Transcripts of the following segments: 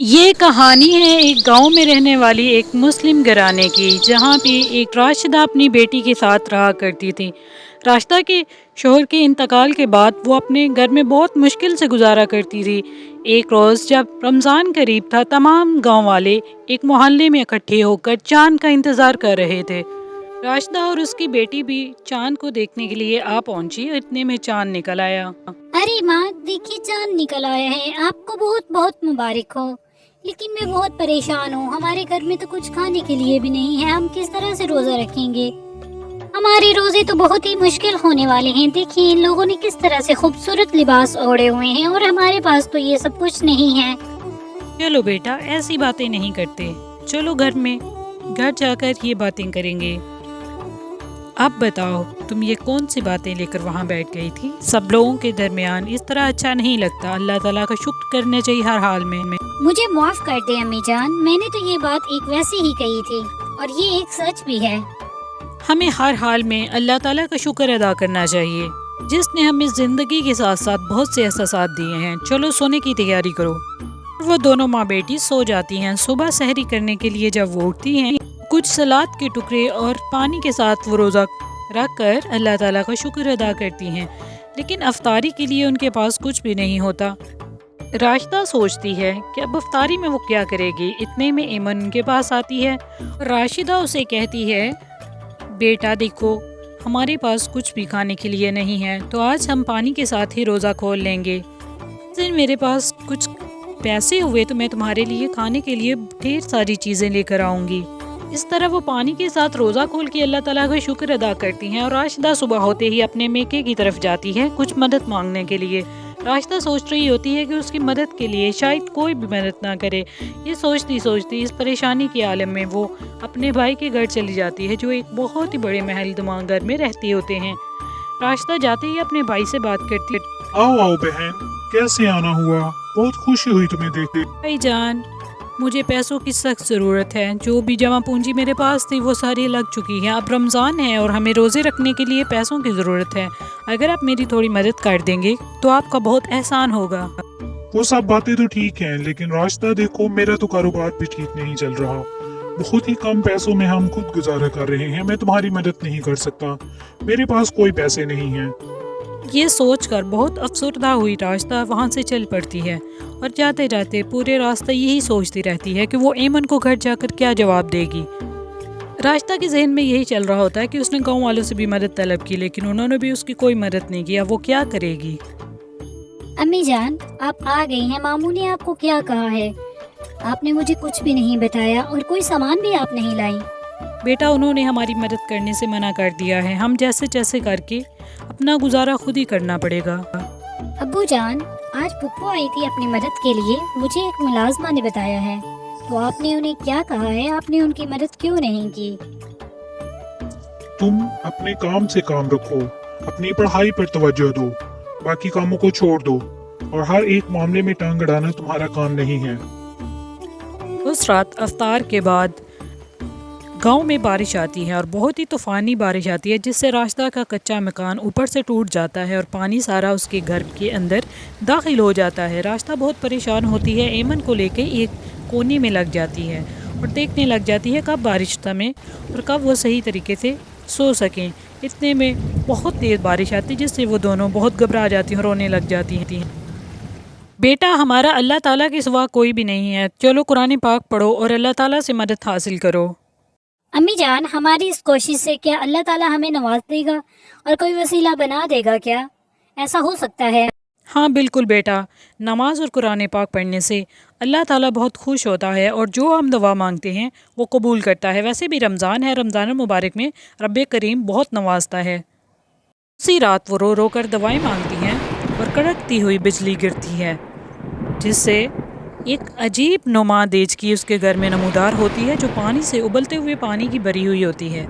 یہ کہانی ہے ایک گاؤں میں رہنے والی ایک مسلم گھرانے کی، جہاں پہ ایک راشدہ اپنی بیٹی کے ساتھ رہا کرتی تھی۔ راشدہ کے شوہر کے انتقال کے بعد وہ اپنے گھر میں بہت مشکل سے گزارا کرتی تھی۔ ایک روز جب رمضان قریب تھا، تمام گاؤں والے ایک محلے میں اکٹھے ہو کر چاند کا انتظار کر رہے تھے۔ راشدہ اور اس کی بیٹی بھی چاند کو دیکھنے کے لیے آ پہنچی، اتنے میں چاند نکل آیا۔ ارے ماں، دیکھیے چاند نکل آیا ہے، آپ کو بہت بہت مبارک ہو۔ لیکن میں بہت پریشان ہوں، ہمارے گھر میں تو کچھ کھانے کے لیے بھی نہیں ہے، ہم کس طرح سے روزہ رکھیں گے؟ ہمارے روزے تو بہت ہی مشکل ہونے والے ہیں۔ دیکھیے ان لوگوں نے کس طرح سے خوبصورت لباس اوڑھے ہوئے ہیں اور ہمارے پاس تو یہ سب کچھ نہیں ہے۔ چلو بیٹا، ایسی باتیں نہیں کرتے، چلو گھر جا کر یہ باتیں کریں گے۔ اب بتاؤ، تم یہ کون سی باتیں لے کر وہاں بیٹھ گئی تھی؟ سب لوگوں کے درمیان اس طرح اچھا نہیں لگتا، اللہ تعالیٰ کا شکر کرنا چاہیے ہر حال میں۔ مجھے معاف کر دے امی جان، میں نے تو یہ بات ایک ویسی ہی کہی تھی، اور یہ ایک سچ بھی ہے۔ ہمیں ہر حال میں اللہ تعالیٰ کا شکر ادا کرنا چاہیے، جس نے ہمیں زندگی کے ساتھ ساتھ بہت سے احساسات دیے ہیں۔ چلو سونے کی تیاری کرو۔ وہ دونوں ماں بیٹی سو جاتی ہیں۔ صبح سحری کرنے کے لیے جب وہ اٹھتی ہیں، کچھ سلاد کے ٹکڑے اور پانی کے ساتھ وہ روزہ رکھ کر اللہ تعالیٰ کا شکر ادا کرتی ہیں، لیکن افطاری کے لیے ان کے پاس کچھ بھی نہیں ہوتا۔ راشدہ سوچتی ہے کہ اب افطاری میں وہ کیا کرے گی۔ اتنے میں ایمن ان کے پاس آتی ہے اور راشدہ اسے کہتی ہے، بیٹا دیکھو، ہمارے پاس کچھ بھی کھانے کے لیے نہیں ہے، تو آج ہم پانی کے ساتھ ہی روزہ کھول لیں گے۔ اس دن میرے پاس کچھ پیسے ہوئے تو میں تمہارے لیے کھانے کے لیے ڈھیر ساری چیزیں لے کر آؤں گی۔ اس طرح وہ پانی کے ساتھ روزہ کھول کے اللہ تعالیٰ کا شکر ادا کرتی ہیں، اور راشدہ صبح ہوتے ہی اپنے میکے کی طرف جاتی ہے کچھ مدد مانگنے کے لیے۔ راشدہ سوچ رہی ہوتی ہے کہ اس کی مدد کے لیے شاید کوئی بھی مدد نہ کرے۔ یہ سوچتی اس پریشانی کے عالم میں وہ اپنے بھائی کے گھر چلی جاتی ہے، جو ایک بہت ہی بڑے محل نما گھر میں رہتے ہوتے ہیں۔ راشدہ جاتے ہی اپنے بھائی سے بات کرتی ہے۔ آؤ بہن، کیسے آنا ہوا؟ بہت خوشی ہوئی تمہیں دیکھ کے۔ بھائی جان، مجھے پیسوں کی سخت ضرورت ہے، جو بھی جمع پونجی میرے پاس تھی وہ ساری لگ چکی ہے۔ اب رمضان ہے اور ہمیں روزے رکھنے کے لیے پیسوں کی ضرورت ہے۔ اگر آپ میری تھوڑی مدد کر دیں گے تو آپ کا بہت احسان ہوگا۔ وہ سب باتیں تو ٹھیک ہیں، لیکن راشدہ دیکھو، میرا تو کاروبار بھی ٹھیک نہیں چل رہا۔ بہت ہی کم پیسوں میں ہم خود گزارا کر رہے ہیں، میں تمہاری مدد نہیں کر سکتا، میرے پاس کوئی پیسے نہیں ہیں۔ یہ سوچ کر بہت افسردہ ہوئی راشدہ وہاں سے چل پڑتی ہے، اور جاتے جاتے پورے راستہ یہی سوچتی رہتی ہے کہ وہ ایمن کو گھر جا کر کیا جواب دے گی۔ راشدہ کے ذہن میں یہی چل رہا ہوتا ہے کہ اس نے گاؤں والوں سے بھی مدد طلب کی، لیکن انہوں نے بھی اس کی کوئی مدد نہیں کیا۔ وہ کیا کرے گی؟ امی جان، آپ آ گئی ہیں، ماموں نے آپ کو کیا کہا ہے؟ آپ نے مجھے کچھ بھی نہیں بتایا اور کوئی سامان بھی آپ نہیں لائی۔ بیٹا، انہوں نے ہماری مدد کرنے سے منع کر دیا ہے، ہم جیسے کر کے اپنا گزارا خود ہی کرنا پڑے گا۔ ابو جان، آج پھپھو آئی تھی اپنی مدد کے لیے، مجھے ایک ملازمہ نے بتایا ہے، تو آپ نے انہیں کیا کہا ہے؟ آپ نے ان کی مدد کیوں نہیں کی؟ تم اپنے کام سے کام رکھو، اپنی پڑھائی پر توجہ دو، باقی کاموں کو چھوڑ دو، اور ہر ایک معاملے میں ٹانگ اڑانا تمہارا کام نہیں ہے۔ اس رات افطار کے بعد گاؤں میں بارش آتی ہے، اور بہت ہی طوفانی بارش آتی ہے، جس سے راشدہ کا کچا مکان اوپر سے ٹوٹ جاتا ہے اور پانی سارا اس کے گھر کے اندر داخل ہو جاتا ہے۔ راشدہ بہت پریشان ہوتی ہے، ایمن کو لے کے ایک کونے میں لگ جاتی ہے اور دیکھنے لگ جاتی ہے کب بارش تھمے اور کب وہ صحیح طریقے سے سو سکیں۔ اتنے میں بہت تیز بارش آتی ہے، جس سے وہ دونوں بہت گھبرا جاتی ہیں اور رونے لگ جاتی ہیں۔ بیٹا، ہمارا اللہ تعالیٰ کے سوا کوئی بھی نہیں ہے، چلو قرآن پاک پڑھو اور اللہ تعالیٰ سے مدد حاصل کرو۔ امی جان، ہماری اس کوشش سے کیا اللہ تعالیٰ ہمیں نواز دے گا اور کوئی وسیلہ بنا دے گا؟ کیا ایسا ہو سکتا ہے؟ ہاں بالکل بیٹا، نماز اور قرآن پاک پڑھنے سے اللہ تعالیٰ بہت خوش ہوتا ہے اور جو ہم دعا مانگتے ہیں وہ قبول کرتا ہے۔ ویسے بھی رمضان ہے، رمضان المبارک میں رب کریم بہت نوازتا ہے۔ اسی رات وہ رو رو کر دعائیں مانگتی ہیں اور کڑکتی ہوئی بجلی گرتی ہے، جس سے ایک عجیب نما دیچکی اس کے گھر میں نمودار ہوتی ہے، جو پانی سے ابلتے ہوئے پانی کی بری ہوئی ہوتی ہے۔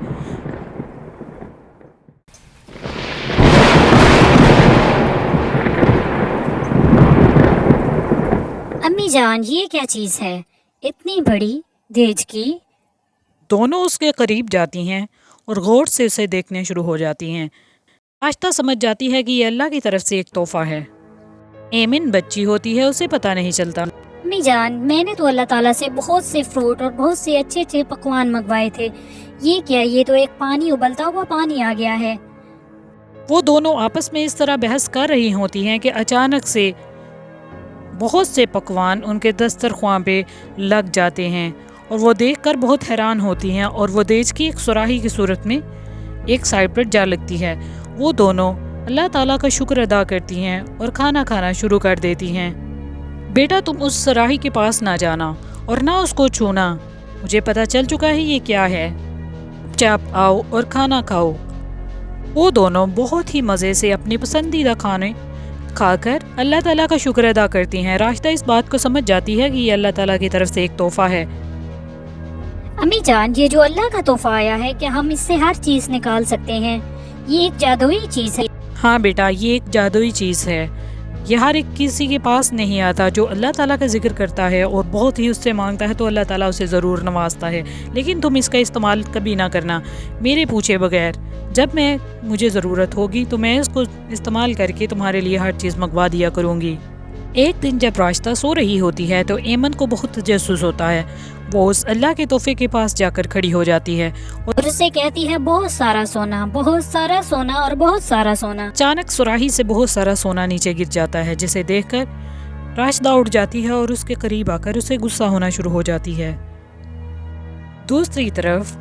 امی جان، یہ کیا چیز ہے؟ اتنی بڑی دیچکی؟ دونوں اس کے قریب جاتی ہیں اور غور سے اسے دیکھنے شروع ہو جاتی ہیں۔ آہستہ سمجھ جاتی ہے کہ یہ اللہ کی طرف سے ایک تحفہ ہے۔ ایمن بچی ہوتی ہے، اسے پتہ نہیں چلتا۔ अम्मी जान, मैंने तो अल्लाह ताला से बहुत से फ्रूट और बहुत से अच्छे अच्छे पकवान मंगवाए थे। ये क्या, ये तो एक पानी, उबलता हुआ पानी आ गया है। वो दोनों आपस में इस तरह बहस कर रही होती हैं कि अचानक से बहुत से पकवान उनके दस्तरख्वां पे लग जाते हैं और वो देखकर बहुत हैरान होती हैं और वो देश की एक सुराही की सूरत में एक साइड पर जा लगती है। वो दोनों अल्लाह ताला का शुक्र अदा करती हैं और खाना खाना शुरू कर देती हैं। बेटा, तुम उस सुराही के पास ना जाना और ना उसको छूना, मुझे पता चल चुका है ये क्या है। चुपचाप आओ और खाना खाओ। वो दोनों बहुत ही मज़े से अपने पसंदीदा खाने खाकर अल्लाह ताला का शुक्र अदा करती हैं। राशिदा इस बात को समझ जाती है कि ये अल्लाह ताला की तरफ से एक तोहफा है। अम्मी जान, ये जो अल्लाह का तोहफा आया है, क्या हम इससे हर चीज़ निकाल सकते हैं? ये एक जादुई चीज़ है। हाँ बेटा, ये एक जादुई चीज़ है। ये हर एक किसी के पास नहीं आता। जो अल्लाह ताला का जिक्र करता है और बहुत ही उससे मांगता है तो अल्लाह ताला उसे ज़रूर नवाजता है। लेकिन तुम इसका इस्तेमाल कभी ना करना मेरे पूछे बगैर। जब मुझे ज़रूरत होगी तो मैं इसको इस्तेमाल करके तुम्हारे लिए हर चीज़ मंगवा दिया करूँगी। एक दिन जब राशिदा सो रही होती है तो एमन को बहुत तजस्सुस होता है। वो उस अल्लाह के तोहफे के पास जाकर खड़ी हो जाती है और उससे कहती है, बहुत सारा सोना, बहुत सारा सोना और बहुत सारा सोना। अचानक सुराही से बहुत सारा सोना नीचे गिर जाता है, जिसे देखकर राशिदा उठ जाती है और उसके करीब आकर उसे गुस्सा होना शुरू हो जाती है। दूसरी तरफ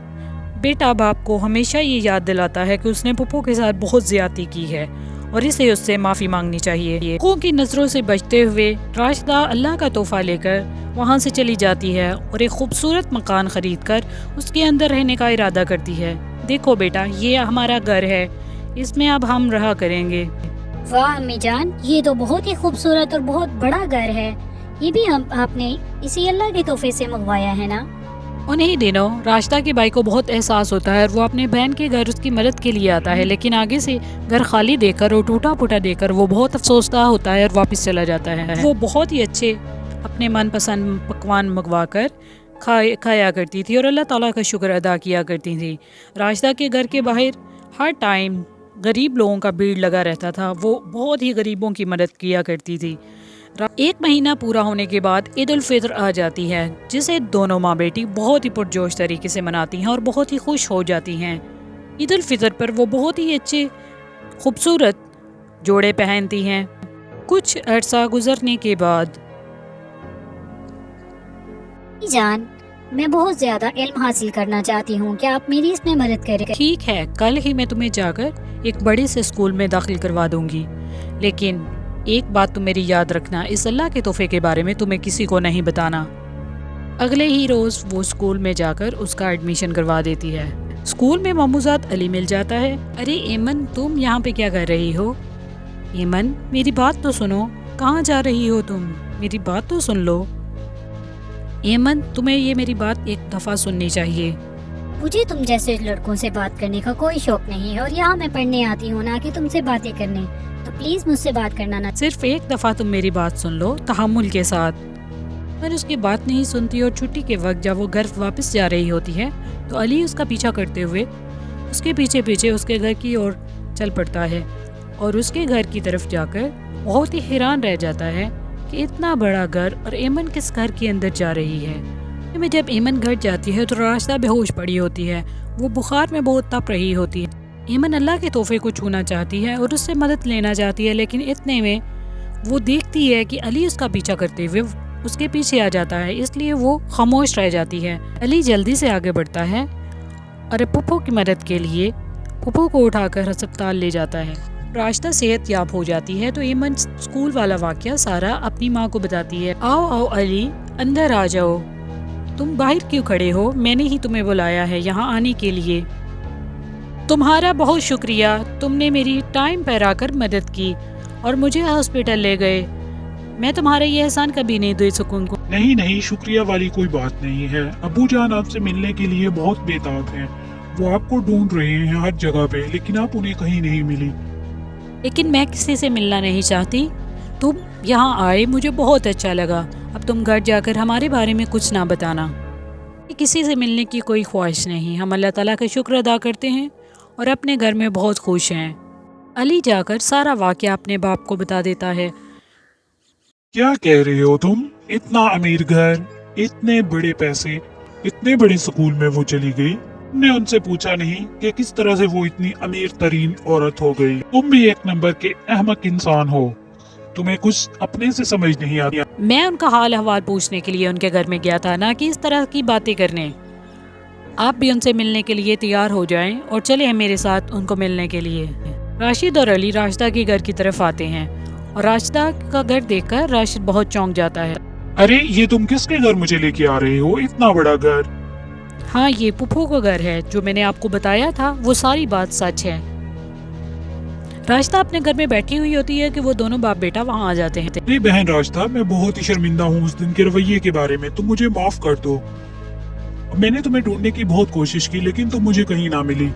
बेटा बाप को हमेशा ये याद दिलाता है कि उसने पुप्पो के साथ बहुत ज्यादती की है और इसे उससे माफ़ी मांगनी चाहिए। पुप्पो की नज़रों से बचते हुए राशिदा अल्लाह का तोहफा लेकर वहाँ से चली जाती है और एक खूबसूरत मकान खरीद कर उसके अंदर रहने का इरादा करती है। देखो बेटा, ये हमारा घर है, इसमें अब हम रहा करेंगे। वाह अम्मी जान, ये तो बहुत ही खूबसूरत और बहुत बड़ा घर है। ये भी आपने इसी अल्लाह के तोहफे से मंगवाया है ना? उन्हीं दिनों राशिदा के भाई को बहुत एहसास होता है और वो अपने बहन के घर उसकी मदद के लिए आता है, लेकिन आगे से घर खाली देखकर और टूटा फूटा देखकर वो बहुत अफसोसदा होता है और वापस चला जाता है। वो बहुत ही अच्छे अपने मनपसंद पकवान मंगवा कर खाया करती थी और अल्लाह ताला का शुक्र अदा किया करती थी। राशिदा के घर के बाहर हर टाइम गरीब लोगों का भीड़ लगा रहता था। वो बहुत ही गरीबों की मदद किया करती थी। एक महीना पूरा होने के बाद ईद उल फितर आ जाती है, जिसे दोनों माँ बेटी बहुत ही पुरजोश तरीके से मनाती हैं और बहुत ही खुश हो जाती हैं। ईद उल फितर पर वो बहुत ही अच्छे खूबसूरत जोड़े पहनती हैं। कुछ अरसा गुजरने के बाद जान, मैं बहुत ज्यादा इल्म हासिल करना चाहती हूँ, क्या आप मेरी इसमें मदद करें? ठीक है, कल ही मैं तुम्हें जाकर एक बड़े से स्कूल में दाखिल करवा दूंगी, लेकिन एक बात तुम मेरी याद रखना, इस अल्लाह के तोहफे के बारे में तुम्हें किसी को नहीं बताना। अगले ही रोज वो स्कूल में जाकर उसका एडमिशन करवा देती है। स्कूल में मामूजाद अली मिल जाता है। अरे एमन, तुम यहाँ पे क्या कर रही हो? एमन, मेरी बात तो सुनो, कहाँ जा रही हो तुम? मेरी बात तो सुन लो। एमन, तुम्हें ये मेरी बात एक दफ़ा सुननी चाहिए। मुझे तुम जैसे लड़कों से बात करने का कोई शौक नहीं है और यहाँ मैं पढ़ने आती हूँ, ना कि तुमसे बातें करने, तो प्लीज मुझसे बात करना ना। सिर्फ एक दफ़ा तुम मेरी बात सुन लो तहम्मुल के साथ। पर उसकी बात नहीं सुनती और छुट्टी के वक्त जब वो घर वापस जा रही होती है तो अली उसका पीछा करते हुए उसके पीछे पीछे उसके घर की ओर चल पड़ता है और उसके घर की तरफ जाकर बहुत ही हैरान रह जाता है कि इतना बड़ा घर और एमन किस घर के अंदर जा रही है। में जब एमन घर जाती है तो राशिदा बेहोश पड़ी होती है। वो बुखार में बहुत तप रही होती है। एमन अल्लाह के तोहफे को छूना चाहती है और उससे मदद लेना चाहती है, लेकिन इतने में वो देखती है कि अली उसका पीछा करते हुए उसके पीछे आ जाता है, इसलिए वो खामोश रह जाती है। अली जल्दी से आगे बढ़ता है और पुप्पो की मदद के लिए पुप्पो को उठाकर अस्पताल ले जाता है। राशिदा सेहत याब हो जाती है तो एमन स्कूल वाला वाकया सारा अपनी माँ को बताती है। आओ आओ अली, अंदर आ जाओ, तुम बाहर क्यों खड़े हो? मैंने ही तुम्हें बुलाया है यहाँ आने के लिए। तुम्हारा बहुत शुक्रिया, तुमने मेरी टाइम पर आकर मदद की और मुझे हॉस्पिटल ले गए। मैं तुम्हारा ये एहसान कभी नहीं दे सकूंगा। नहीं नहीं, शुक्रिया वाली कोई बात नहीं है। अबू जान आपसे मिलने के लिए बहुत बेताब हैं। वो आपको ढूंढ रहे हैं हर जगह पे, लेकिन आप उन्हें कहीं नहीं मिली। लेकिन मैं किसी से मिलना नहीं चाहती। तुम यहाँ आए, मुझे बहुत अच्छा लगा। अब तुम घर जाकर हमारे बारे में कुछ ना बताना। किसी से मिलने की कोई ख्वाहिश नहीं। हम अल्लाह ताला का शुक्र अदा करते हैं और अपने घर में बहुत खुश हैं। अली जाकर सारा वाक़या अपने बाप को बता देता है। क्या कह रहे हो तुम? इतना अमीर घर, इतने बड़े पैसे, इतने बड़े स्कूल में वो चली गई। तुमने उनसे पूछा नहीं कि किस तरह से वो इतनी अमीर तरीन औरत हो गई? तुम भी एक नंबर के अहमक इंसान हो, तुम्हें कुछ अपने से समझ नहीं आती। मैं उनका हाल अहवाल पूछने के लिए उनके घर में गया था, ना कि इस तरह की बातें करने। आप भी उनसे मिलने के लिए तैयार हो जाएं और चले मेरे साथ उनको मिलने के लिए। राशिद और अली राशिदा के घर की तरफ आते हैं और राशिदा का घर देखकर राशिद बहुत चौंक जाता है। अरे ये तुम किसके घर मुझे लेके आ रहे हो? इतना बड़ा घर। हाँ, ये पुप्पो का घर है। जो मैंने आपको बताया था वो सारी बात सच है। राशिदा अपने घर में बैठी हुई होती है कि वो दोनों बाप बेटा वहाँ आ जाते हैं। मेरी बहन राशिदा, मैं बहुत ही शर्मिंदा हूँ उस दिन के रवैये के बारे में। तुम मुझे माफ कर दो। मैंने तुम्हें ढूंढने की बहुत कोशिश की लेकिन तुम मुझे कहीं ना मिली।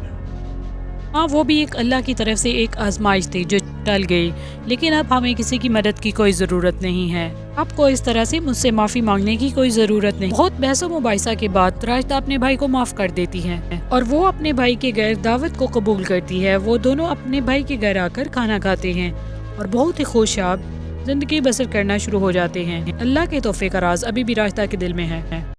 हाँ, वो भी एक अल्लाह की तरफ से एक आजमाइश थी जो टल गई, लेकिन अब हमें किसी की मदद की कोई ज़रूरत नहीं है। आपको इस तरह से मुझसे माफ़ी मांगने की कोई ज़रूरत नहीं। बहुत बहस मुबाहिसा के बाद राशिदा अपने भाई को माफ़ कर देती है और वो अपने भाई के घर दावत को कबूल करती है। वो दोनों अपने भाई के घर आकर खाना खाते हैं और बहुत ही खुशहाल जिंदगी बसर करना शुरू हो जाते हैं। अल्लाह के तोहफे का राज अभी भी राशिदा के दिल में है।